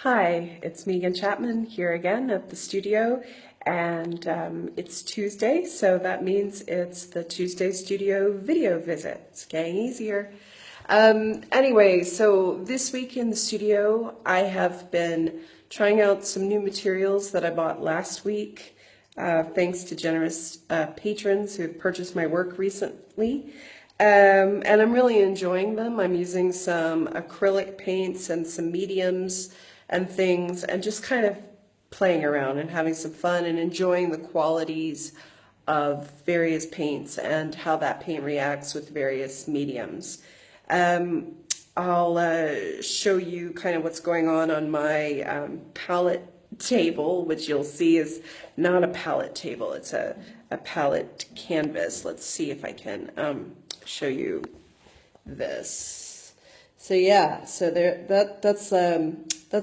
Hi, it's me again, Chapman, here again at the studio, and it's Tuesday, so that means it's the Tuesday studio video visit. It's getting easier. Anyway, so this week in the studio, I have been trying out some new materials that I bought last week, thanks to generous patrons who have purchased my work recently. And I'm really enjoying them. I'm using some acrylic paints and some mediums and things, and just kind of playing around and having some fun and enjoying the qualities of various paints and how that paint reacts with various mediums. I'll show you kind of what's going on my palette table, which you'll see is not a palette table, it's a palette canvas. Let's see if I can show you this. So yeah, so that's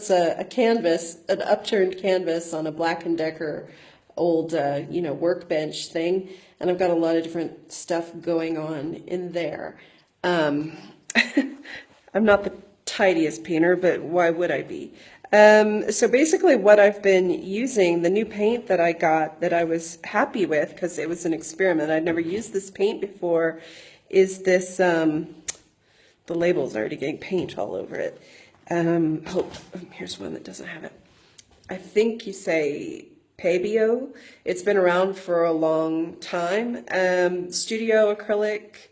a canvas, an upturned canvas on a Black & Decker old workbench thing, and I've got a lot of different stuff going on in there. I'm not the tidiest painter, but why would I be? So basically what I've been using, the new paint that I got that I was happy with because it was an experiment, I'd never used this paint before, is this, the label's already getting paint all over it. Here's one that doesn't have it. I think you say Pabio. It's been around for a long time. Studio acrylic.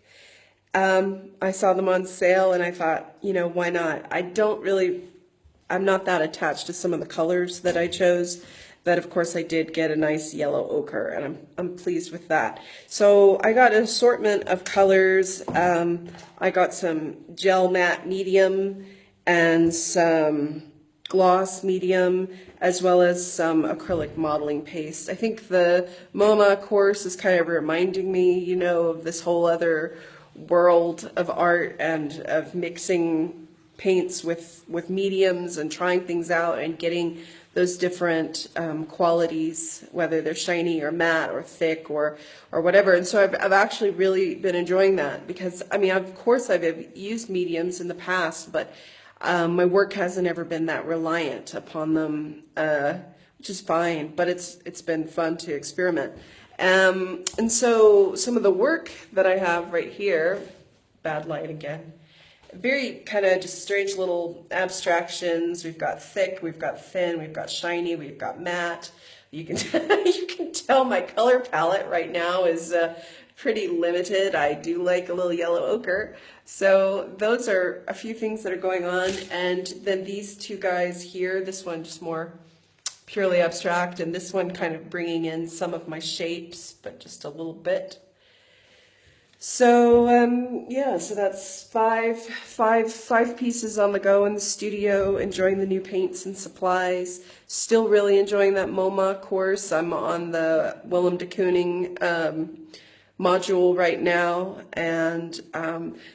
I saw them on sale and I thought, why not? I'm not that attached to some of the colors that I chose, but of course I did get a nice yellow ochre, and I'm pleased with that. So I got an assortment of colors. I got some gel matte medium and some gloss medium, as well as some acrylic modeling paste. I think the MoMA course is kind of reminding me, of this whole other world of art and of mixing paints with mediums and trying things out and getting those different qualities, whether they're shiny or matte or thick or whatever. And so I've actually really been enjoying that because, of course I've used mediums in the past, but my work hasn't ever been that reliant upon them, which is fine, but it's been fun to experiment. And so some of the work that I have right here, bad light again, very kind of just strange little abstractions. We've got thick, we've got thin, we've got shiny, we've got matte. You can you can tell my color palette right now is pretty limited. I do like a little yellow ochre. So those are a few things that are going on. And then these two guys here, this one just more purely abstract, and this one kind of bringing in some of my shapes, but just a little bit. So yeah, so that's five pieces on the go in the studio, enjoying the new paints and supplies. Still really enjoying that MoMA course. I'm on the Willem de Kooning module right now, and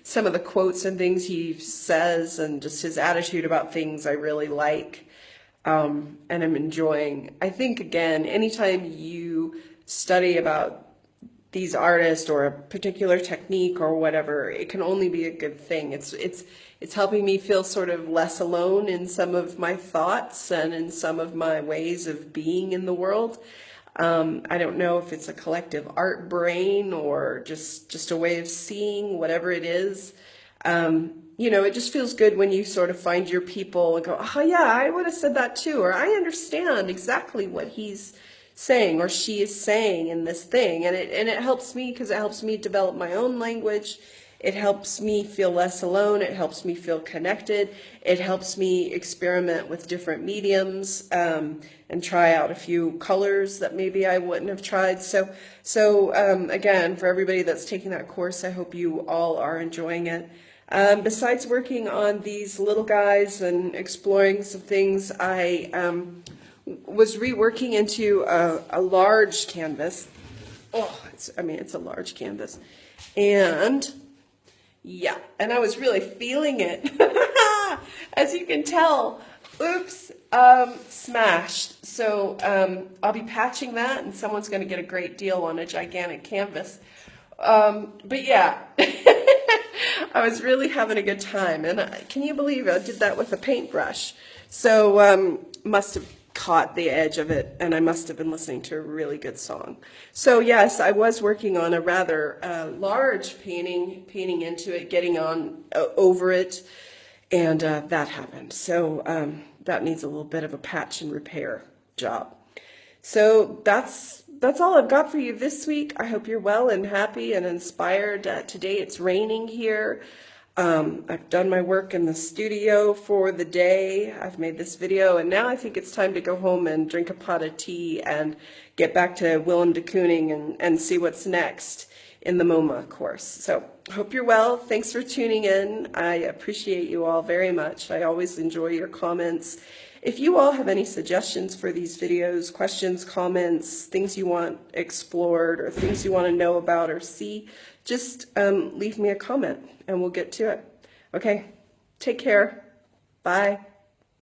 some of the quotes and things he says and just his attitude about things I really like, and I'm enjoying. I think, again, anytime you study about these artists or a particular technique or whatever, it can only be a good thing. It's helping me feel sort of less alone in some of my thoughts and in some of my ways of being in the world. I don't know if it's a collective art brain or just a way of seeing, whatever it is. It just feels good when you sort of find your people and go, oh yeah, I would have said that too, or I understand exactly what he's saying or she is saying in this thing, and it helps me because it helps me develop my own language. It helps me feel less alone. It helps me feel connected. It helps me experiment with different mediums and try out a few colors that maybe I wouldn't have tried. So again, for everybody that's taking that course, I hope you all are enjoying it. Besides working on these little guys and exploring some things, I was reworking into a large canvas. Oh, it's a large canvas. And yeah, and I was really feeling it. As you can tell, oops, smashed. So I'll be patching that, and someone's going to get a great deal on a gigantic canvas. But yeah, I was really having a good time, and can you believe I did that with a paintbrush? So must have caught the edge of it, and I must have been listening to a really good song. So yes, I was working on a rather large painting into it, getting on over it, and that happened. So that needs a little bit of a patch and repair job. So that's all I've got for you this week. I hope you're well and happy and inspired. Today it's raining here. I've done my work in the studio for the day. I've made this video, and now I think it's time to go home and drink a pot of tea and get back to Willem de Kooning and see what's next in the MoMA course. So I hope you're well. Thanks for tuning in. I appreciate you all very much. I always enjoy your comments. If you all have any suggestions for these videos, questions, comments, things you want explored, or things you want to know about or see, just leave me a comment and we'll get to it. Okay, take care. Bye.